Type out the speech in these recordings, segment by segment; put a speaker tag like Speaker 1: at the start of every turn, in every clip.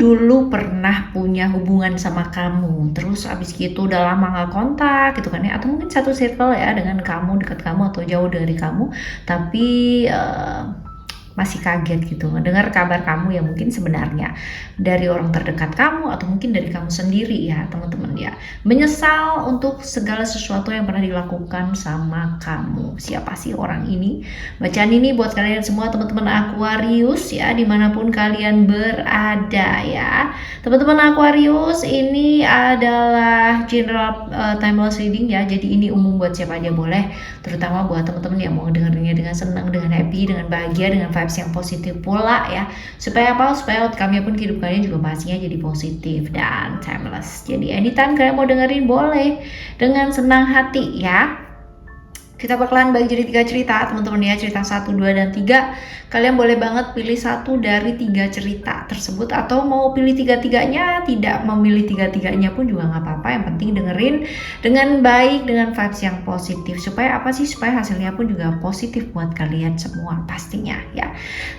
Speaker 1: dulu pernah punya hubungan sama kamu, terus abis gitu udah lama nggak kontak gitu kan ya, atau mungkin satu circle ya dengan kamu, dekat kamu atau jauh dari kamu, tapi masih kaget gitu mendengar kabar kamu yang mungkin sebenarnya dari orang terdekat kamu atau mungkin dari kamu sendiri ya teman-teman ya, menyesal untuk segala sesuatu yang pernah dilakukan sama kamu. Siapa sih orang ini? Bacaan ini buat kalian semua teman-teman Aquarius ya, dimanapun kalian berada ya. Teman-teman Aquarius, ini adalah general timeless reading ya, jadi ini umum buat siapa aja boleh, terutama buat teman-teman yang mau dengerinnya dengan senang, dengan happy, dengan bahagia, dengan vibes yang positif pula ya. Supaya apa? Supaya outcome-nya pun kehidupan kalian juga pastinya jadi positif dan timeless. Jadi anytime kalian mau dengerin boleh dengan senang hati ya. Kita bakalan bagi jadi 3 cerita teman-teman ya, cerita 1, 2, dan 3. Kalian boleh banget pilih satu dari 3 cerita tersebut, atau mau pilih 3-3-nya, tidak memilih 3-3-nya pun juga nggak apa-apa. Yang penting dengerin dengan baik, dengan vibes yang positif. Supaya apa sih? Supaya hasilnya pun juga positif buat kalian semua pastinya ya.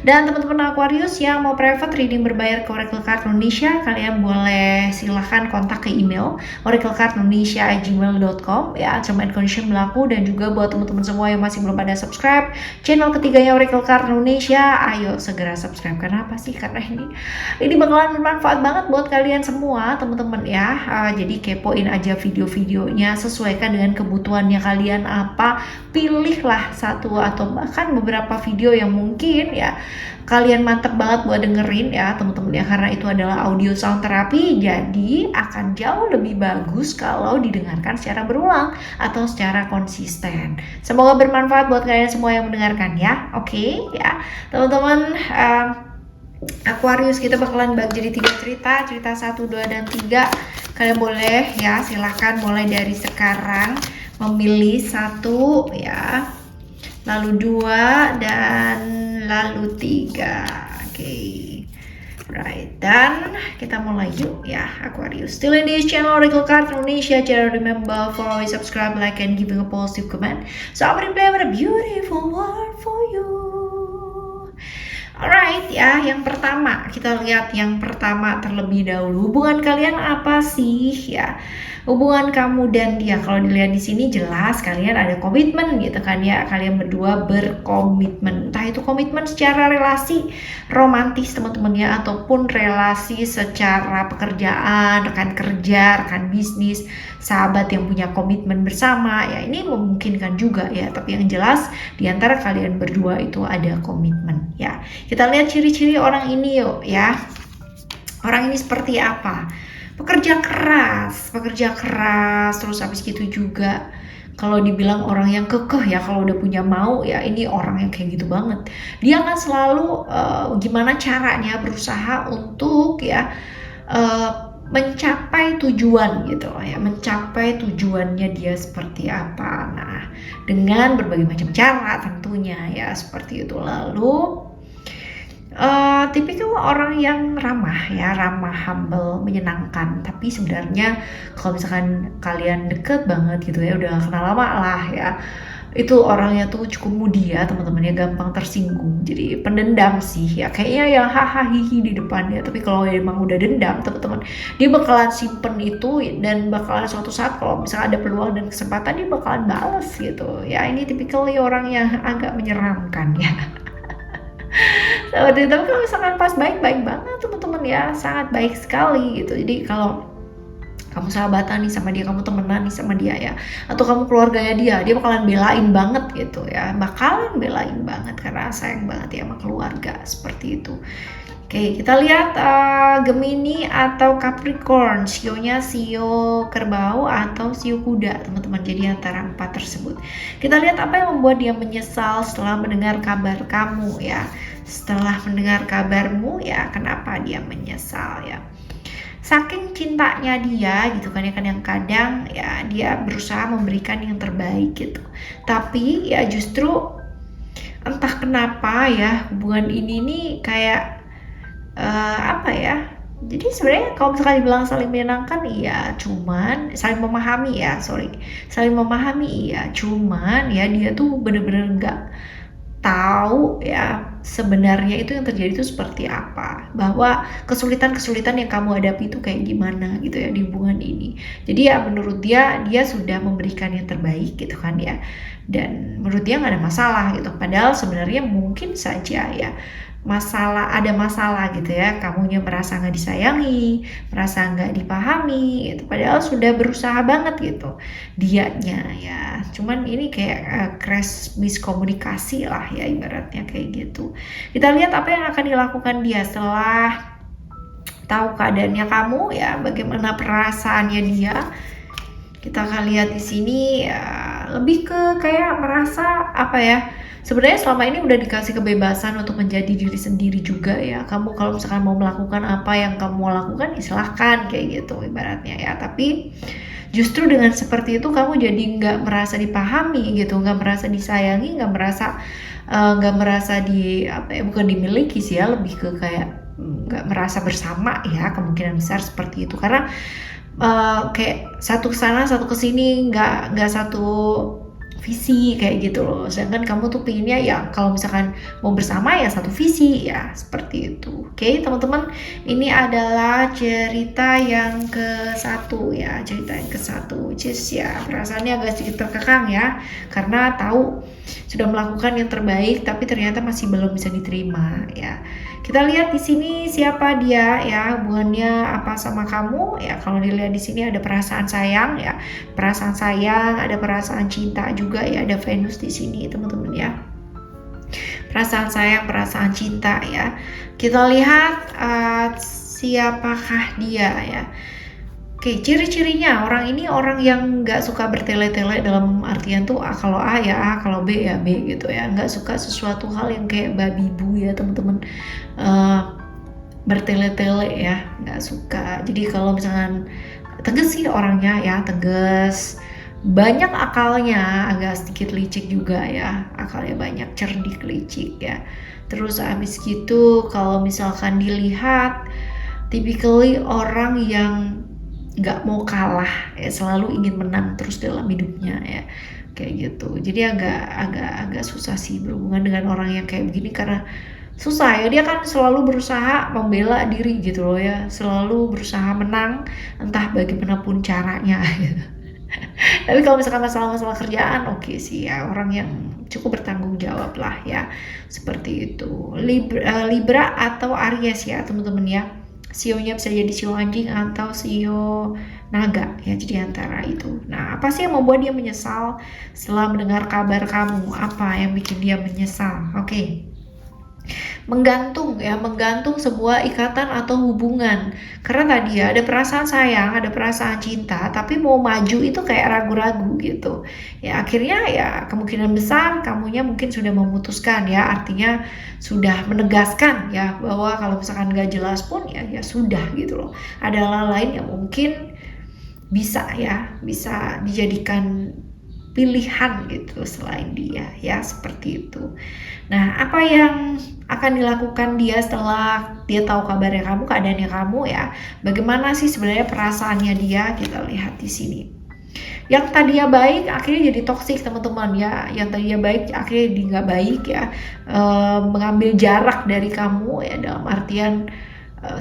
Speaker 1: Dan teman-teman Aquarius yang mau private reading berbayar ke Oracle Card Indonesia, kalian boleh silahkan kontak ke email oraclecardindonesia@gmail.com ya. Term and condition berlaku. Dan juga buat teman-teman semua yang masih belum pada subscribe channel ketiganya Oracle Card Indonesia, ayo segera subscribe. Karena apa sih? Karena ini bakalan bermanfaat banget buat kalian semua teman-teman ya. Jadi kepoin aja video-videonya, sesuaikan dengan kebutuhannya kalian apa, pilihlah satu atau bahkan beberapa video yang mungkin ya kalian mantep banget buat dengerin ya teman-teman ya, karena itu adalah audio sound terapi, jadi akan jauh lebih bagus kalau didengarkan secara berulang atau secara konsisten. Semoga bermanfaat buat kalian semua yang mendengarkan ya. Oke ya teman-teman, Aquarius kita bakalan bagi jadi 3 cerita, cerita 1, 2, dan 3. Kalian boleh ya, silahkan mulai dari sekarang memilih 1 ya, lalu 2, dan lalu 3. Oke. Right, dan kita mulai yuk ya Aquarius. Still in this channel Oracle Card Indonesia. Jangan remember for always subscribe, like, and giving a positive comment. So I'm gonna play with a beautiful word for you. Alright ya, yang pertama kita lihat yang pertama terlebih dahulu. Hubungan kalian apa sih ya? Hubungan kamu dan dia, kalau dilihat di sini jelas kalian ada komitmen gitu kan ya. Kalian berdua berkomitmen, entah itu komitmen secara relasi romantis teman-teman ya, ataupun relasi secara pekerjaan, rekan kerja, rekan bisnis, sahabat yang punya komitmen bersama ya. Ini memungkinkan juga ya, tapi yang jelas di antara kalian berdua itu ada komitmen ya. Kita lihat ciri-ciri orang ini yuk ya. Orang ini seperti apa? Pekerja keras, terus habis gitu juga kalau dibilang orang yang kekeh ya, kalau udah punya mau ya, ini orang yang kayak gitu banget. Dia akan selalu gimana caranya berusaha untuk ya mencapai tujuan gitu ya, mencapai tujuannya dia seperti apa. Nah, dengan berbagai macam cara tentunya ya, seperti itu. Lalu tipikal orang yang ramah ya, ramah, humble, menyenangkan. Tapi sebenarnya kalau misalkan kalian deket banget gitu ya, udah kenal lama lah ya, itu orangnya tuh cukup moody ya teman-teman ya, gampang tersinggung. Jadi pendendam sih ya, kayaknya yang hahaha hihi di depannya. Tapi kalau emang udah dendam teman-teman, dia bakalan simpen itu, dan bakalan suatu saat kalau misalkan ada peluang dan kesempatan dia bakalan balas gitu ya. Ini tipikal orang yang agak menyeramkan ya. Tapi kalau misalkan pas baik-baik banget teman-teman ya, sangat baik sekali gitu. Jadi kalau kamu sahabatan nih sama dia, kamu temenan nih sama dia ya, atau kamu keluarganya dia bakalan belain banget gitu ya, bakalan belain banget karena sayang banget ya sama keluarga, seperti itu. Oke, kita lihat Gemini atau Capricorn, sionya sio kerbau atau sio kuda teman-teman. Jadi antara 4 tersebut. Kita lihat apa yang membuat dia menyesal setelah mendengar kabar kamu ya. Setelah mendengar kabarmu ya, kenapa dia menyesal ya? Saking cintanya dia gitu kan ya, kadang-kadang ya dia berusaha memberikan yang terbaik gitu. Tapi ya justru entah kenapa ya, hubungan ini nih kayak apa ya, jadi sebenarnya kalau misalkan dibilang saling menyenangkan iya, cuman saling memahami iya, cuman ya dia tuh bener-bener nggak tahu ya sebenarnya itu yang terjadi itu seperti apa, bahwa kesulitan-kesulitan yang kamu hadapi itu kayak gimana gitu ya di hubungan ini. Jadi ya menurut dia sudah memberikan yang terbaik gitu kan ya, dan menurut dia nggak ada masalah gitu. Padahal sebenarnya mungkin saja ya ada masalah gitu ya, kamunya merasa nggak disayangi, merasa nggak dipahami gitu, padahal sudah berusaha banget gitu dianya ya. Cuman ini kayak crash miskomunikasi lah ya, ibaratnya kayak gitu. Kita lihat apa yang akan dilakukan dia setelah tahu keadaannya kamu ya, bagaimana perasaannya dia. Kita akan lihat di sini ya, lebih ke kayak merasa apa ya, sebenarnya selama ini udah dikasih kebebasan untuk menjadi diri sendiri juga ya. Kamu kalau misalkan mau melakukan apa yang kamu mau lakukan, ya silahkan kayak gitu ibaratnya ya. Tapi justru dengan seperti itu kamu jadi nggak merasa dipahami gitu, nggak merasa disayangi, nggak merasa di apa ya, bukan dimiliki sih ya, lebih ke kayak nggak merasa bersama ya, kemungkinan besar seperti itu. Karena kayak satu kesana satu kesini, nggak satu visi kayak gitu loh. Sedangkan kamu tuh pinginnya ya kalau misalkan mau bersama ya satu visi ya, seperti itu. Oke teman-teman, ini adalah cerita yang ke-1 ya, cerita yang ke-1. Just ya perasaannya agak sedikit terkekang ya, karena tahu sudah melakukan yang terbaik tapi ternyata masih belum bisa diterima ya. Kita lihat di sini siapa dia ya, hubungannya apa sama kamu ya. Kalau dilihat di sini ada perasaan sayang ya, perasaan sayang, ada perasaan cinta juga ya, ada Venus di sini teman-teman ya. Perasaan sayang, perasaan cinta ya. Kita lihat siapakah dia ya. Oke, ciri-cirinya orang ini orang yang nggak suka bertele-tele, dalam artian tuh kalau A ya A, kalau B ya B gitu ya. Nggak suka sesuatu hal yang kayak babi bu ya teman-teman, bertele-tele ya, nggak suka. Jadi kalau misalkan tegas sih orangnya ya, tegas, banyak akalnya, agak sedikit licik juga ya, akalnya banyak, cerdik, licik ya. Terus abis gitu kalau misalkan dilihat, typically orang yang nggak mau kalah ya, selalu ingin menang terus dalam hidupnya ya, kayak gitu. Jadi agak susah sih berhubungan dengan orang yang kayak begini, karena susah ya, dia kan selalu berusaha membela diri gitu loh ya, selalu berusaha menang entah bagaimanapun caranya gitu. Tapi kalau misalkan masalah-masalah kerjaan oke sih ya, orang yang cukup bertanggung jawab lah ya, seperti itu. Libra atau Aries ya teman-teman ya, sionya bisa jadi sio anjing atau sio naga ya, jadi antara itu. Nah apa sih yang membuat dia menyesal setelah mendengar kabar kamu? Apa yang bikin dia menyesal? Oke. Menggantung ya, menggantung sebuah ikatan atau hubungan. Karena tadi ya ada perasaan sayang, ada perasaan cinta, tapi mau maju itu kayak ragu-ragu gitu. Ya akhirnya ya kemungkinan besar kamunya mungkin sudah memutuskan ya, artinya sudah menegaskan ya bahwa kalau misalkan gak jelas pun ya sudah gitu loh. Ada hal lain yang mungkin bisa dijadikan pilihan gitu selain dia ya, seperti itu. Nah apa yang akan dilakukan dia setelah dia tahu kabarnya kamu, keadaannya kamu ya, bagaimana sih sebenarnya perasaannya dia? Kita lihat di sini. Yang tadinya baik akhirnya jadi toksik teman-teman ya, yang tadinya baik akhirnya jadi nggak baik ya, mengambil jarak dari kamu ya, dalam artian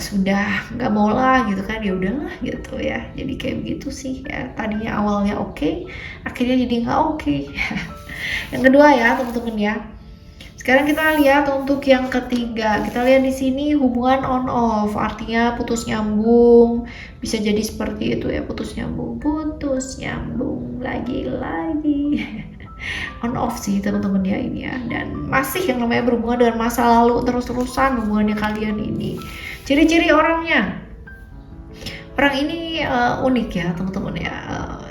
Speaker 1: sudah nggak mau lah gitu kan, ya udahlah gitu ya. Jadi kayak begitu sih ya, tadinya awalnya oke, akhirnya jadi nggak oke. Yang kedua ya teman-teman ya, sekarang kita lihat untuk yang ketiga. Kita lihat di sini hubungan on off, artinya putus nyambung, bisa jadi seperti itu ya, putus nyambung lagi. On off sih teman-teman ya ini ya, dan masih yang namanya berhubungan dengan masa lalu terus-terusan hubungannya kalian ini. Ciri-ciri orangnya, orang ini unik ya teman-teman ya.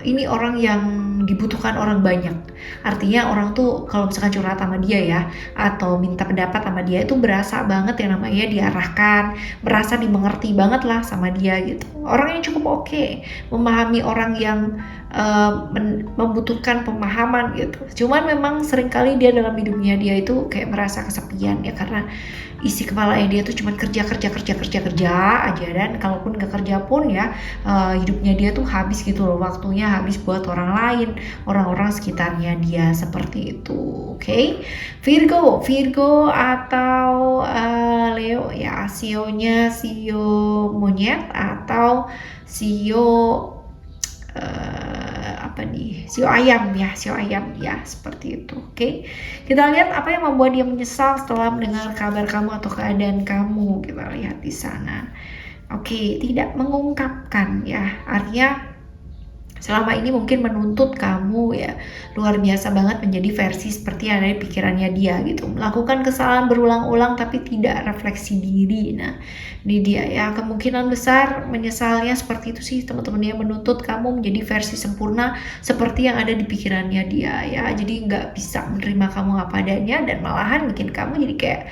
Speaker 1: Ini orang yang dibutuhkan orang banyak. Artinya orang tuh kalau misalkan curhat sama dia ya, atau minta pendapat sama dia, itu berasa banget yang namanya diarahkan, merasa dimengerti banget lah sama dia gitu. Orang yang cukup oke, memahami orang yang membutuhkan pemahaman gitu. Cuman memang seringkali dia dalam hidupnya dia itu kayak merasa kesepian ya, karena isi kepalanya dia tuh cuma kerja aja, dan kalaupun gak kerja pun ya hidupnya dia tuh habis gitu loh, waktunya habis buat orang lain, orang-orang sekitarnya dia, seperti itu. Oke. Virgo atau Leo ya, sionya sio monyet atau sio sio ayam ya, seperti itu. Oke. Kita lihat apa yang membuat dia menyesal setelah mendengar kabar kamu atau keadaan kamu. Kita lihat di sana. Oke, tidak mengungkapkan ya, artinya selama ini mungkin menuntut kamu ya luar biasa banget menjadi versi seperti yang ada di pikirannya dia gitu, melakukan kesalahan berulang-ulang tapi tidak refleksi diri. Nah, ini dia ya, kemungkinan besar menyesalnya seperti itu sih teman-teman, dia menuntut kamu menjadi versi sempurna seperti yang ada di pikirannya dia ya, jadi nggak bisa menerima kamu apa adanya dan malahan bikin kamu jadi kayak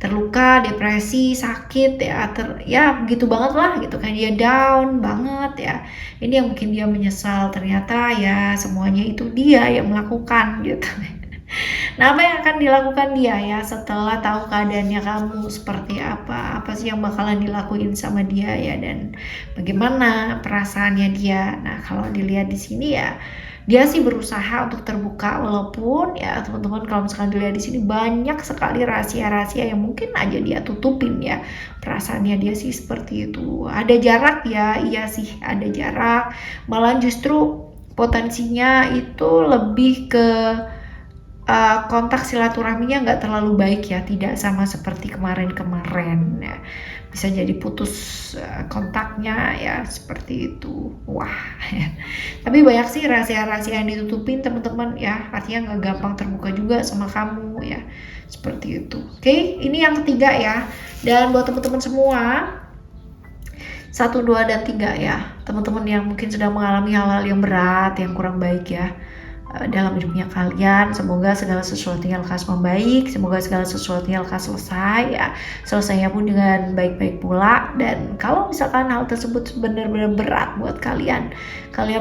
Speaker 1: terluka, depresi, sakit ya begitu banget lah gitu kan, dia down banget ya. Ini yang bikin dia menyesal, ternyata ya semuanya itu dia yang melakukan gitu. Nah, apa yang akan dilakukan dia ya setelah tahu keadaannya kamu seperti apa sih yang bakalan dilakuin sama dia ya, dan bagaimana perasaannya dia. Nah, kalau dilihat di sini ya dia sih berusaha untuk terbuka, walaupun ya teman-teman kalau misalkan dilihat di sini banyak sekali rahasia-rahasia yang mungkin aja dia tutupin ya. Perasaannya dia sih seperti itu. Ada jarak ya, iya sih ada jarak. Malah justru potensinya itu lebih ke kontak silaturahminya nggak terlalu baik ya, tidak sama seperti kemarin-kemarin ya. Bisa jadi putus kontaknya ya, seperti itu. Wah ya. Tapi banyak sih rahasia-rahasia yang ditutupin teman-teman ya, artinya nggak gampang terbuka juga sama kamu ya, seperti itu. Oke, ini yang ketiga ya. Dan buat teman-teman semua 1, 2, dan 3 ya, teman-teman yang mungkin sedang mengalami hal-hal yang berat, yang kurang baik ya dalam hidupnya kalian, semoga segala sesuatunya lekas membaik, semoga segala sesuatunya lekas selesai ya, selesainya pun dengan baik-baik pula. Dan kalau misalkan hal tersebut benar-benar berat buat kalian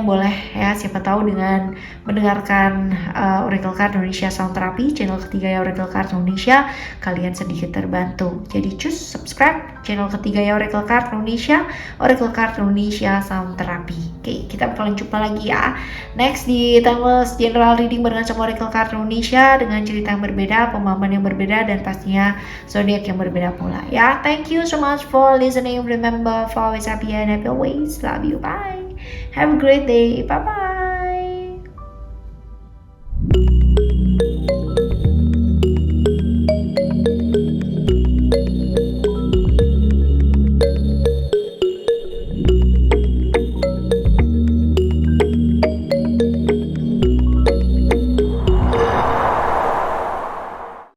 Speaker 1: boleh ya, siapa tahu dengan mendengarkan Oracle Card Indonesia Sound Therapy, channel ketiga ya Oracle Card Indonesia, kalian sedikit terbantu. Jadi cus subscribe channel ketiga ya Oracle Card Indonesia, Oracle Card Indonesia Sound Therapy. Oke, kita bakalan jumpa lagi ya next di Timeless General Reading barengan sama Oracle Card Indonesia, dengan cerita yang berbeda, pemahaman yang berbeda, dan pastinya zodiak yang berbeda pula ya. Thank you so much for listening. Remember, for always happy and happy always. Love you. Bye. Have a great day. Bye bye.